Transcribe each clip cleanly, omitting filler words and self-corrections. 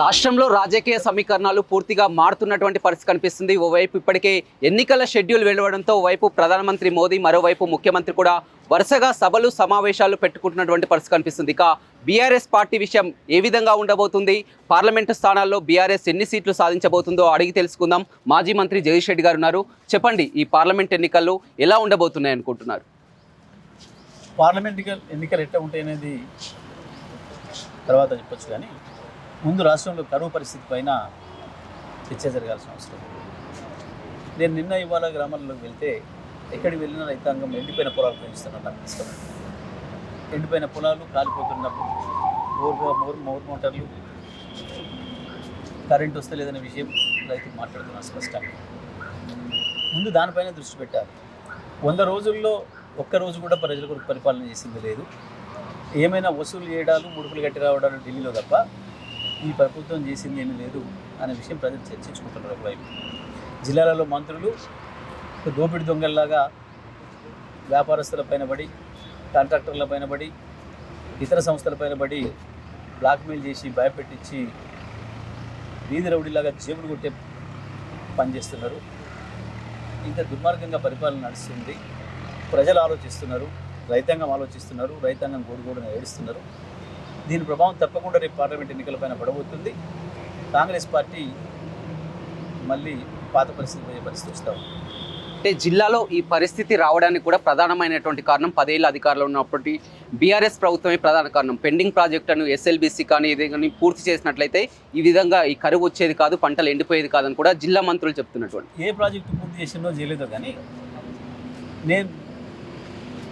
రాష్ట్రంలో రాజకీయ సమీకరణాలు పూర్తిగా మారుతున్నటువంటి పరిస్థితి కనిపిస్తుంది. ఓవైపు ఇప్పటికే ఎన్నికల షెడ్యూల్ వెలువడంతో ఓవైపు ప్రధానమంత్రి మోదీ, మరోవైపు ముఖ్యమంత్రి కూడా వరుసగా సభలు సమావేశాలు పెట్టుకుంటున్నటువంటి పరిస్థితి కనిపిస్తుంది. ఇక బీఆర్ఎస్ పార్టీ విషయం ఏ విధంగా ఉండబోతుంది, పార్లమెంటు స్థానాల్లో బీఆర్ఎస్ ఎన్ని సీట్లు సాధించబోతుందో అడిగి తెలుసుకుందాం. మాజీ మంత్రి జగదీష్ రెడ్డి గారు ఉన్నారు. చెప్పండి, ఈ పార్లమెంట్ ఎన్నికల్లో ఎలా ఉండబోతున్నాయి అనుకుంటున్నారు? పార్లమెంట్ ఎన్నికలు ఎట్లా ఉంటాయి అనేది తర్వాత చెప్పొచ్చు, కానీ ముందు రాష్ట్రంలో కరువు పరిస్థితి పైన చర్చ జరగాల్సిన అవసరం ఉంది. నేను నిన్న ఇవాళ గ్రామాల్లోకి వెళ్తే ఎక్కడికి వెళ్ళినా రైతాంగం ఎండిపోయిన పొలాలు పెంచుతున్నారు. నాకు ఇష్టం ఎండిపోయిన పొలాలు కాలిపోతున్నప్పుడు మోర్ మోటార్లు కరెంట్ వస్తలేదనే విషయం రైతులు మాట్లాడుతున్నారు స్పష్టంగా. ముందు దానిపైన దృష్టి పెట్టారు. 100 రోజుల్లో ఒక్కరోజు కూడా ప్రజల కొరకు పరిపాలన చేసింది లేదు. ఏమైనా వసూలు చేయడాలు, ముడుపులు కట్టి రావడాలు ఢిల్లీలో తప్ప ఈ ప్రభుత్వం చేసింది ఏమీ లేదు అనే విషయం ప్రజలు చర్చించుకుంటున్నారు. ఒకవైపు జిల్లాలలో మంత్రులు దోపిడి దొంగల్లాగా వ్యాపారస్తుల పైన పడి, కాంట్రాక్టర్ల పైన పడి, ఇతర సంస్థల పైన పడి బ్లాక్మెయిల్ చేసి భయపెట్టించి వీధి రౌడీలాగా జేబులు కొట్టే పనిచేస్తున్నారు. ఇంత దుర్మార్గంగా పరిపాలన నడుస్తుంది. ప్రజలు ఆలోచిస్తున్నారు, రైతాంగం ఆలోచిస్తున్నారు, రైతాంగం గోడుగోడున ఏడుస్తున్నారు. దీని ప్రభావం తప్పకుండా రేపు పార్లమెంట్ ఎన్నికలపైన పడబోతుంది. కాంగ్రెస్ పార్టీ మళ్ళీ పాత పరిస్థితి పోయే పరిస్థితి వస్తాం. అంటే జిల్లాలో ఈ పరిస్థితి రావడానికి కూడా ప్రధానమైనటువంటి కారణం 10 ఏళ్ళ అధికారంలో ఉన్నప్పటి బీఆర్ఎస్ ప్రభుత్వమే ప్రధాన కారణం. పెండింగ్ ప్రాజెక్టులను ఎస్ఎల్బీసీ కానీ ఇది కానీ పూర్తి చేసినట్లయితే ఈ విధంగా ఈ కరువు వచ్చేది కాదు, పంటలు ఎండిపోయేది కాదని కూడా జిల్లా మంత్రులు చెప్తున్నటువంటి. ఏ ప్రాజెక్టు పూర్తి చేసిందో చేయలేదో కానీ నేను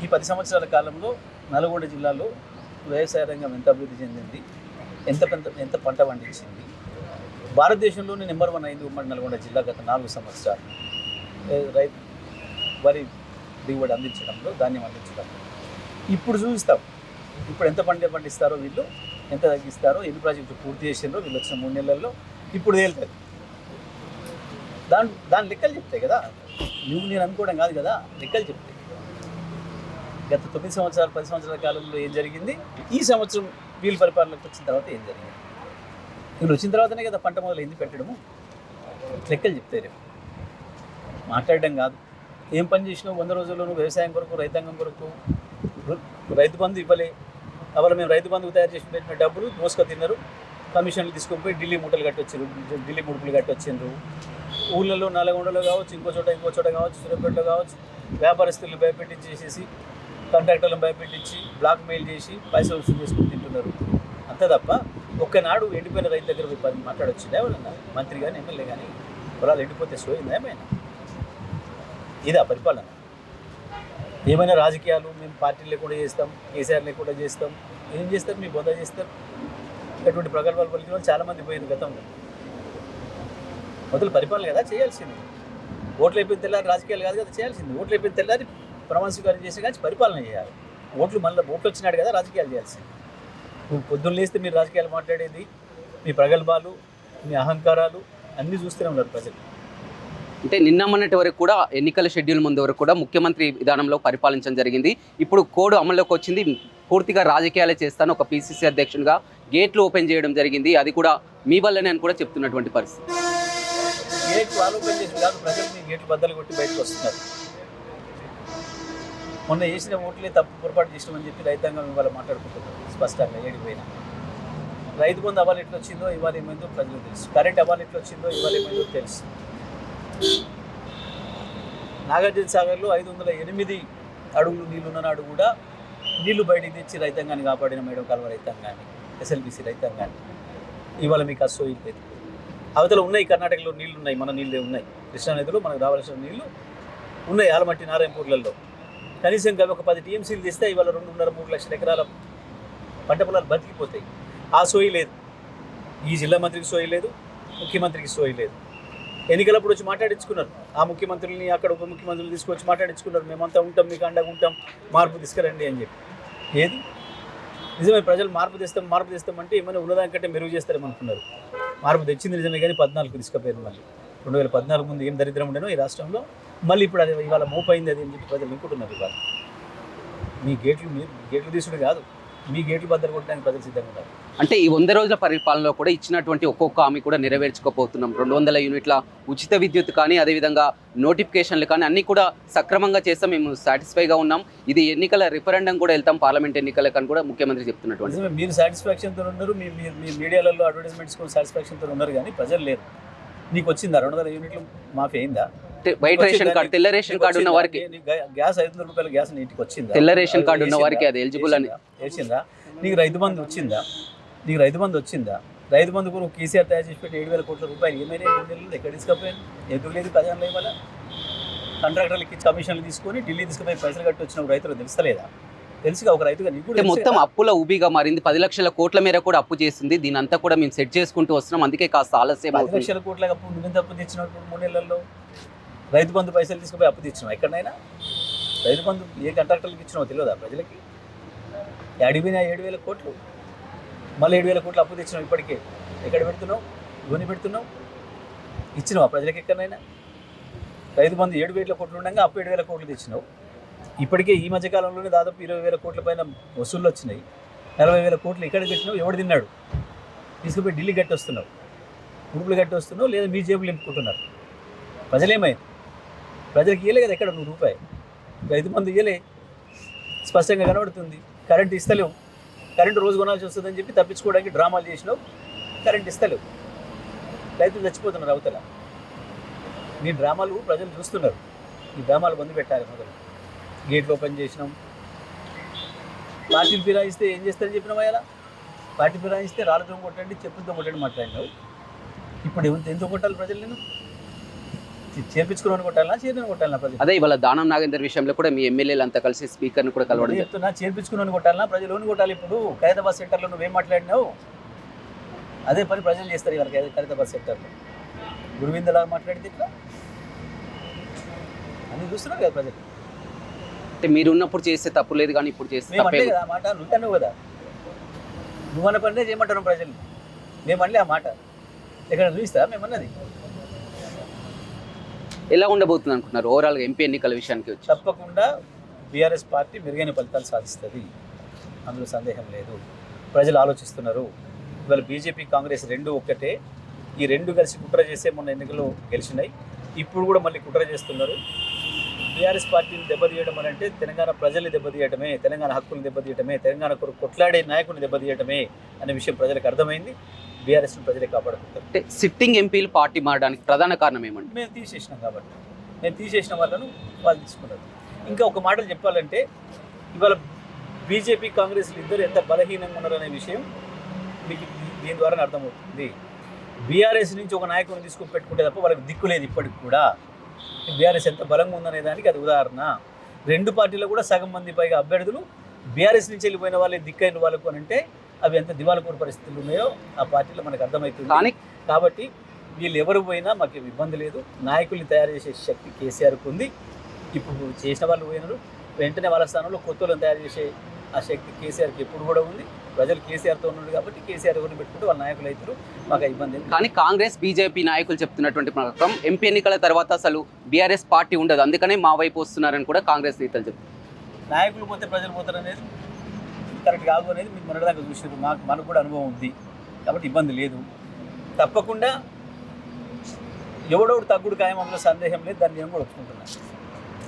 ఈ 10 సంవత్సరాల కాలంలో నల్గొండ జిల్లాలో వ్యవసాయ రంగం ఎంత అభివృద్ధి చెందింది, ఎంత పంట పండించింది, భారతదేశంలోనే నెంబర్ 1 అయింది ఉమ్మడి నల్గొండ జిల్లా గత 4 సంవత్సరాలు రైతు వరి దిగుబడి అందించడంలో, ధాన్యం అందించడంలో. ఇప్పుడు చూస్తాం ఇప్పుడు ఎంత పండిస్తారో వీళ్ళు, ఎంత తగ్గిస్తారో, ఎన్ని ప్రాజెక్టులు పూర్తి చేసిందో వీళ్ళు వచ్చిన 3 నెలల్లో ఇప్పుడు తేలుతుంది. దాని లెక్కలు చెప్తాయి కదా, నువ్వు నేను అనుకోవడం కాదు కదా, లెక్కలు చెప్తాయి. గత 9 సంవత్సరాలు 10 సంవత్సరాల కాలంలో ఏం జరిగింది, ఈ సంవత్సరం వీళ్ళు పరిపాలనకు వచ్చిన తర్వాత ఏం జరిగింది, వీళ్ళు వచ్చిన తర్వాతనే కదా పంట మొదలైంది పెట్టడము. లెక్కలు చెప్తాయి రేపు, మాట్లాడడం కాదు. ఏం పని చేసినావు 100 రోజుల్లోనూ వ్యవసాయం కొరకు, రైతాంగం కొరకు? రైతు బంధు ఇవ్వలే. అవ్వాలి మేము రైతు బంధుకు తయారు చేసి పెట్టిన డబ్బులు మోసుక తిన్నారు. కమిషన్లు తీసుకొని పోయి ఢిల్లీ మూటలు కట్టొచ్చారు, ఢిల్లీ ముడుపులు కట్టొచ్చిండ్రు. ఊళ్ళలో నల్గొండలో కావచ్చు, ఇంకో చోట కావచ్చు, సూర్యాపేటలో కావచ్చు, వ్యాపారస్తులను భయపెట్టించేసేసి, కాంట్రాక్టర్లను భయపెట్టించి, బ్లాక్ మెయిల్ చేసి పైసలు వసూలు చేసుకుని తింటున్నారు. అంతే తప్ప ఒక్కనాడు ఎండిపోయిన రైతు దగ్గర పోయి మాట్లాడొచ్చింది ఎవరన్నా మంత్రి కానీ ఎమ్మెల్యే కానీ? పొలాలు ఎండిపోతే సోయిందా ఏమైనా? ఇదా పరిపాలన? ఏమైనా రాజకీయాలు మేము పార్టీలు లేకుండా చేస్తాం, కేసీఆర్ లేకుండా చేస్తాం, ఏం చేస్తారు? మీ బొంద చేస్తారు. ఇటువంటి ప్రగల్భాలు పలికిన వాళ్ళు చాలామంది పోయింది గతంలో. మొదలు పరిపాలన కదా చేయాల్సింది. ఓట్లు అయిపోయిన తెల్లారి రాజకీయాలు కాదు కదా చేయాల్సింది. ఓట్లు అయిపోయిన తెల్లారి ప్రమాణ స్వీకారం చేసే కానీ పరిపాలన చేయాలి. ఓట్లు వచ్చినాడు కదా రాజకీయాలు చేయాల్సింది. పొద్దున్న లేస్తే మీరు రాజకీయాలు మాట్లాడేది, మీ ప్రగల్భాలు, మీ అహంకారాలు అన్నీ చూస్తూనే ఉన్నారు ప్రజలు. అంటే నిన్న మొన్నటి వరకు కూడా ఎన్నికల షెడ్యూల్ ముందు వరకు కూడా ముఖ్యమంత్రి విధానంలో పరిపాలించడం జరిగింది. ఇప్పుడు కోడ్ అమల్లోకి వచ్చింది. పూర్తిగా రాజకీయాలే చేస్తాను, ఒక పీసీసీ అధ్యక్షునిగా గేట్లు ఓపెన్ చేయడం జరిగింది. అది కూడా మీ వల్లనే అని కూడా చెప్తున్నటువంటి పరిస్థితి. గేట్లు ఓపెన్ చేసి కాదు, ప్రజలు మీ గేట్లు బద్దలు కొట్టి బయటకు వస్తున్నారు. మొన్న వేసిన ఓట్లే తప్పు పొరపాటు చేసినామని చెప్పి రైతాంగం ఇవాళ మాట్లాడుకుంటున్నారు స్పష్టంగా. ఏడిపోయినా రైతు బంధు అవ్వాలి ఎట్లా వచ్చిందో ఇవాళ ఏమైందో ప్రజలకు తెలుసు. కరెంట్ అవ్వాలి ఎట్లా వచ్చిందో ఇవాళ ఏమైందో తెలుసు. నాగార్జున సాగర్లో 508 అడుగులు నీళ్లు ఉన్ననాడు కూడా నీళ్లు బయటికి తెచ్చి రైతాంగాన్ని కాపాడిన మేడం కాలువ రైతాంగాన్ని, ఎస్ఎల్బీసీ రైతాంగాన్ని. ఇవాళ మీకు అసోయి లేదు. అవతల ఉన్నాయి, కర్ణాటకలో నీళ్లు ఉన్నాయి, మన నీళ్ళే ఉన్నాయి. కృష్ణానదిలో మనకు రావాల్సిన నీళ్లు ఉన్నాయి, ఆలమట్టి నారాయణపూర్లలో. కనీసం ఒక 10 టీఎంసీలు తెస్తే ఇవాళ 2.5-3 లక్షల ఎకరాల పంట పొలాలు బతికిపోతాయి. ఆ సోయి లేదు. ఈ జిల్లా మంత్రికి సోయి లేదు, ముఖ్యమంత్రికి సోయి లేదు. ఎన్నికలప్పుడు వచ్చి మాట్లాడించుకున్నారు. ఆ ముఖ్యమంత్రులని అక్కడ ఉప ముఖ్యమంత్రులు తీసుకొచ్చి మాట్లాడించుకున్నారు. మేమంతా ఉంటాం, మీకు అండగా ఉంటాం, మార్పు తీసుకురండి అని చెప్పి. ఏది నిజమే, ప్రజలు మార్పు తెస్తామంటే ఏమైనా ఉన్నదానికంటే మెరుగు చేస్తారేమనుకున్నారు. మార్పు తెచ్చింది నిజమే, కానీ 14 తీసుకుపోయారు. మళ్ళీ 2014 ముందు ఏం దరిద్రం ఉండేనో ఈ రాష్ట్రంలో, మళ్ళీ ఇప్పుడు అది ఇవాళ మోపైంది అది అని చెప్పి ప్రజలు వింటున్నారు. ఇవాళ మీ గేట్లు తీసుడు కాదు, మీ గేట్లు బద్దలు కొట్టడానికి ప్రజలు సిద్ధంగా ఉన్నారు. అంటే ఈ 100 రోజుల పరిపాలనలో కూడా ఇచ్చినటువంటి ఒక్కొక్క హామీ కూడా నెరవేర్చుకోపోతున్నాం. 200 యూనిట్ల ఉచిత విద్యుత్ కానీ, అదేవిధంగా నోటిఫికేషన్లు కానీ అన్నీ కూడా సక్రమంగా చేస్తాం, మేము సాటిస్ఫైగా ఉన్నాం. ఇది ఎన్నికల రిఫరెండం కూడా వెళ్తాం, పార్లమెంట్ ఎన్నికలకు అని కూడా ముఖ్యమంత్రి చెప్తున్నటువంటి. నిజమే, మీరు సాటిస్ఫాక్షన్తో ఉన్నారు, మీ మీడియాలలో అడ్వర్టైజ్మెంట్స్ కూడా సాటిస్ఫాక్షన్తో ఉన్నారు, కానీ ప్రజలు లేరు. నీకు వచ్చిందా 200 యూనిట్లు మాఫీ అయిందా? వైట్ రేషన్ కార్డు, తెల్ల రేషన్ కార్డు ఉన్న వారికి గ్యాస్ 500 రూపాయల గ్యాస్ నీటికి వచ్చిందా? తెల్ల రేషన్ కార్డు ఉన్న వారికి అది ఎలిజిబుల్ అని వచ్చిందా? నీకు రైతు బంధు వచ్చిందా? రైతు బంధు కూడా కేసీఆర్ తయారు చేసి పెట్టి 7,000 కోట్ల రూపాయలు ఏమైనా 2 నెలలు ఎక్కడ తీసుకుపోయాను? ఎందుకు లేదు ఖజానా ఇవ్వాల? కాంట్రాక్టర్లకి కమిషన్లు తీసుకొని ఢిల్లీ తీసుకుపోయి పైసలు కట్టి వచ్చిన రైతులు తెలుస్తలేదా? తెలుసుగా ఒక రైతుగా నీకు కూడా మొత్తం అప్పుల ఊబిగా మారింది. 10 లక్షల కోట్ల మేర కూడా అప్పు చేసింది. దీని అంతా కూడా మేము సెట్ చేసుకుంటూ వస్తున్నాం, అందుకే కాస్త ఆలస్యం 10 లక్షల కోట్ల అప్పు నువ్వెంత అప్పు తెచ్చినప్పుడు 3 నెలల్లో? రైతు బంధు పైసలు తీసుకుపోయి అప్పు తెచ్చినావు ఎక్కడైనా? రైతు బంధు ఏ కాంట్రాక్టర్లకు ఇచ్చినావో తెలియదా ప్రజలకి? అడిగిపోయినా 7,000 కోట్లు, మళ్ళీ 7,000 కోట్లు అప్పు తెచ్చినావు. ఇప్పటికే ఎక్కడ పెడుతున్నావు? ధోని పెడుతున్నావు? ఇచ్చినావా ప్రజలకు ఎక్కడైనా? రైతు బంధు 7,000 కోట్లు ఉండగా అప్పు 7,000 కోట్లు తెచ్చినావు. ఇప్పటికే ఈ మధ్యకాలంలోనే దాదాపు 20,000 కోట్ల పైన వసూళ్ళు వచ్చినాయి. 40,000 కోట్లు ఎక్కడ పెట్టినావు? ఎవడు తిన్నాడు? తీసుకుపోయి ఢిల్లీ గట్టి వస్తున్నావు, ఉడుపులు గట్టి వస్తున్నావు, లేదా మీ జేబులు నింపుకుంటున్నారు. ప్రజలేమైంది? ప్రజలకు ఇయ్యలే కదా ఎక్కడ నువ్వు రూపాయి. రైతు బంధు ఇయ్యలే, స్పష్టంగా కనబడుతుంది. కరెంటు ఇస్తలేవు, కరెంటు రోజు కొనాల్సి వస్తుందని చెప్పి తప్పించుకోవడానికి డ్రామాలు చేసినావు. కరెంట్ ఇస్తలేవు, రైతులు చచ్చిపోతున్నారు అవతల. నీ డ్రామాలు ప్రజలు చూస్తున్నారు. ఈ డ్రామాలు బంద్ పెట్టాలి. మొదలు గేట్లు ఓపెన్ చేసినాం. పార్టీలు ఫిరాయిస్తే ఏం చేస్తారని చెప్పినావా? ఇలా పార్టీ ఫిరాయిస్తే రాళ్ళతో కొట్టండి, చెప్పులతో కొట్టండి మాట్లాడినావు. ఇప్పుడు ఎంత కొట్టాలి ప్రజలు? నేను చేర్పించుకుని కొట్టాలన్నా, చేరిని కొట్టాలన్నా ప్రజలు? అదే ఇవాళ దానం నాగేందర్ విషయంలో కూడా మీ ఎమ్మెల్యేలు అంతా కలిసి స్పీకర్ని కూడా కలవడం చెప్తున్నా. చేర్పించుకుని కొట్టాలన్నా, ప్రజలు కొట్టాలి. ఇప్పుడు ఖైరతాబాద్ సెంటర్లో నువ్వేం మాట్లాడినావు అదే పని ప్రజలు చేస్తారు. ఇవాళ ఖైరతాబాద్ సెంటర్లో గురువిందలాగా మాట్లాడితే ఇట్లా అన్ని చూస్తున్నారు కదా ప్రజలు. అంటే మీరు ఉన్నప్పుడు చేస్తే తప్పు లేదు, కానీ ఇప్పుడు చేస్తే మేము అంటే కదా ఆ మాట నువ్వు కదా, నువ్వన్న పనినే చేయమంటాను ప్రజలు. మేమనలే ఆ మాట, ఎక్కడ చూపిస్తా మేమన్నది. ఎలా ఉండబోతుంది అనుకుంటున్నారు ఓవరాల్గా ఎంపీ ఎన్నికల విషయానికి వచ్చి? తప్పకుండా బీఆర్ఎస్ పార్టీ మెరుగైన ఫలితాలు సాధిస్తుంది, అందులో సందేహం లేదు. ప్రజలు ఆలోచిస్తున్నారు. ఇవాళ బీజేపీ కాంగ్రెస్ రెండు ఒక్కటే. ఈ రెండు కలిసి కుట్ర చేసే మొన్న ఎన్నికల్లో గెలిచినాయి. ఇప్పుడు కూడా మళ్ళీ కుట్ర చేస్తున్నారు. బీఆర్ఎస్ పార్టీని దెబ్బతీయడం అని అంటే తెలంగాణ ప్రజల్ని దెబ్బతీయటమే, తెలంగాణ హక్కులను దెబ్బతీయటమే, తెలంగాణ కొరకు కొట్లాడే నాయకుని దెబ్బతీయటమే అనే విషయం ప్రజలకు అర్థమైంది. బీఆర్ఎస్ని ప్రజలే కాపాడుకుంటారు. అంటే సిట్టింగ్ ఎంపీలు పార్టీ మారడానికి ప్రధాన కారణం ఏమంటే? మేము తీసేసినాం కాబట్టి. మేము తీసేసిన వాళ్ళను వాళ్ళు తీసుకున్నారు. ఇంకా ఒక మాటలు చెప్పాలంటే ఇవాళ బీజేపీ కాంగ్రెస్లు ఇద్దరు ఎంత బలహీనంగా ఉన్నారనే విషయం మీకు దీని ద్వారా అర్థమవుతుంది. బీఆర్ఎస్ నుంచి ఒక నాయకుని తీసుకుని పెట్టుకుంటే తప్ప వాళ్ళకి దిక్కు లేదు. ఇప్పటికి కూడా బీఆర్ఎస్ ఎంత బలంగా ఉందనే దానికి అది ఉదాహరణ. రెండు పార్టీలో కూడా సగం మంది పైగా అభ్యర్థులు బీఆర్ఎస్ నుంచి వెళ్ళిపోయిన వాళ్ళే దిక్కైన వాళ్ళకు అని అంటే అవి ఎంత దివాలకూరు పరిస్థితులు ఉన్నాయో ఆ పార్టీలో మనకు అర్థమవుతుంది. కాబట్టి వీళ్ళు ఎవరు పోయినా మాకు ఇబ్బంది లేదు. నాయకుల్ని తయారు చేసే శక్తి కేసీఆర్కి ఉంది. ఇప్పుడు చేసిన వాళ్ళు పోయినారు, వెంటనే వాళ్ళ స్థానంలో కొత్త వాళ్ళని తయారు చేసే ఆ శక్తి కేసీఆర్కి ఎప్పుడు కూడా ఉంది. ప్రజలు కేసీఆర్తో ఉన్నారు కాబట్టి కేసీఆర్ ఎవరిని పెట్టుకుంటే వాళ్ళ నాయకులు అవుతారు, మాకు ఇబ్బంది. కానీ కాంగ్రెస్ బీజేపీ నాయకులు చెప్తున్నటువంటి ప్రకారం ఎంపీ ఎన్నికల తర్వాత అసలు బీఆర్ఎస్ పార్టీ ఉండదు, అందుకనే మా వైపు వస్తున్నారని కూడా కాంగ్రెస్ నేతలు చెప్తారు. నాయకులు పోతే ప్రజలు పోతారు అనేది కరెక్ట్ కాదు అనేది మీకు మొన్నటిదాకా చూసారు. మనకు కూడా అనుభవం ఉంది కాబట్టి ఇబ్బంది లేదు. తప్పకుండా ఎవడోడు తగ్గుడు ఖాయం, అందులో సందేహం లేదు. దాన్ని నేను కూడా ఒప్పుకుంటున్నాను.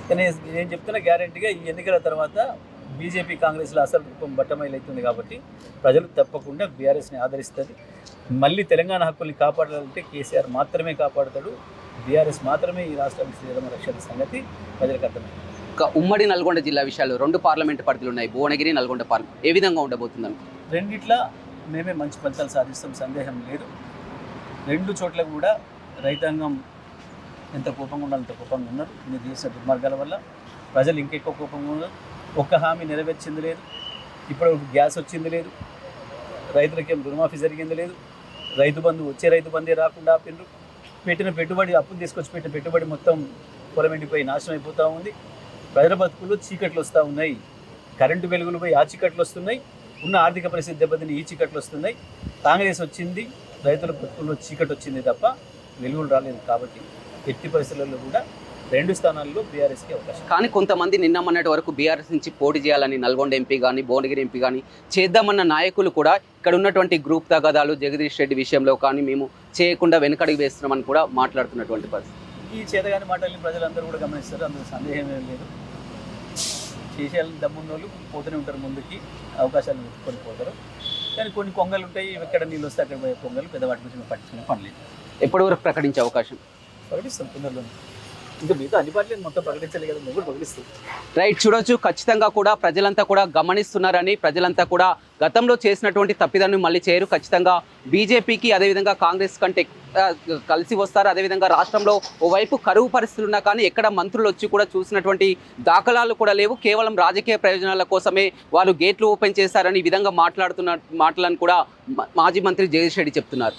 కానీ నేను చెప్తున్నా గ్యారెంటీగా ఈ ఎన్నికల తర్వాత బీజేపీ కాంగ్రెస్లో అసలు రూపం బట్టమైలవుతుంది కాబట్టి ప్రజలు తప్పకుండా బీఆర్ఎస్ని ఆదరిస్తుంది. మళ్ళీ తెలంగాణ హక్కుల్ని కాపాడాలంటే కేసీఆర్ మాత్రమే కాపాడుతాడు, బీఆర్ఎస్ మాత్రమే ఈ రాష్ట్రానికి శ్రీరామ రక్షణ సంగతి ప్రజలకు అర్థమైంది. ఉమ్మడి నల్గొండ జిల్లా విషయాలు 2 పార్లమెంటు పరిధులు ఉన్నాయి, భువనగిరి, నల్గొండ పార్లమెంట్. ఏ విధంగా ఉండబోతుందని? రెండిట్లా మేమే మంచి ఫలితాలు సాధిస్తాం, సందేహం లేదు. రెండు చోట్ల కూడా రైతాంగం ఎంత కోపంగా ఉండాలి అంత కోపంగా ఉన్నారు. మీరు చేసిన దుర్మార్గాల వల్ల ప్రజలు ఇంకెక్కువ కోపంగా ఉన్నారు. ఒక్క హామీ నెరవేర్చింది లేదు. ఇప్పుడు గ్యాస్ వచ్చింది లేదు, రైతులకేం రుణమాఫీ జరిగింది లేదు, రైతు బంధు వచ్చే రైతు బంధే రాకుండా ఆపిండ్రు. పెట్టిన పెట్టుబడి, అప్పులు తీసుకొచ్చి పెట్టిన పెట్టుబడి మొత్తం పొలం ఎండిపోయి నాశనం అయిపోతూ ఉంది. ప్రజల బతుకుల్లో చీకట్లు వస్తూ ఉన్నాయి. కరెంటు వెలుగులు పోయి ఆ చీకట్లు వస్తున్నాయి. ఉన్న ఆర్థిక పరిస్థితి దెబ్బతిని ఈ చీకట్లు వస్తున్నాయి. కాంగ్రెస్ వచ్చింది, రైతుల బతుకుల్లో చీకటి వచ్చింది తప్ప వెలుగులు రాలేదు. కాబట్టి ఎట్టి పరిస్థితుల్లో కూడా 2 స్థానాల్లో బీఆర్ఎస్కి అవకాశం. కానీ కొంతమంది నిన్న మొన్నటి వరకు బీఆర్ఎస్ నుంచి పోటీ చేయాలని నల్గొండ ఎంపీ కానీ భువనగిరి ఎంపీ కానీ చేద్దామన్న నాయకులు కూడా ఇక్కడ ఉన్నటువంటి గ్రూప్ తగాదాలు జగదీష్ రెడ్డి విషయంలో కానీ మేము చేయకుండా వెనకడికి వేస్తున్నామని కూడా మాట్లాడుతున్నటువంటి పరిస్థితి. ఈ చేతగాని మాటల్ని ప్రజలందరూ కూడా గమనిస్తారు, అందులో సందేహం ఏం లేదు. చేసేయాలని దమ్మున్న వాళ్ళు పోతూనే ఉంటారు, ముందుకి అవకాశాలు వెతుక్కొని పోతారు. కానీ కొన్ని కొంగలు ఉంటాయి, ఎక్కడ నీళ్ళు వస్తే అక్కడ పోయే కొంగలు, పెద్దవాటి గురించి మేము పట్టించుకునే పని లేదు. ఎప్పటి వరకు ప్రకటించే అవకాశం? ప్రకటిస్తాం తొందరలో. ఇంకా మిగతా అన్ని పార్టీలు మొత్తం ప్రకటించాలి కదా, మేము కూడా ప్రకటిస్తాం. రైట్, చూడొచ్చు. ఖచ్చితంగా కూడా ప్రజలంతా కూడా గమనిస్తున్నారని, ప్రజలంతా కూడా గతంలో చేసినటువంటి తప్పిదాన్ని మళ్ళీ చేయరు. ఖచ్చితంగా బీజేపీకి అదేవిధంగా కాంగ్రెస్ కంటే కలిసి వస్తారు. అదేవిధంగా రాష్ట్రంలో ఓవైపు కరువు పరిస్థితులు ఉన్నా కానీ ఎక్కడ మంత్రులు వచ్చి కూడా చూసినటువంటి దాఖలాలు కూడా లేవు. కేవలం రాజకీయ ప్రయోజనాల కోసమే వారు గేట్లు ఓపెన్ చేశారని ఈ విధంగా మాట్లాడుతున్న మాటలను కూడా మాజీ మంత్రి జగదీష్ రెడ్డి చెప్తున్నారు.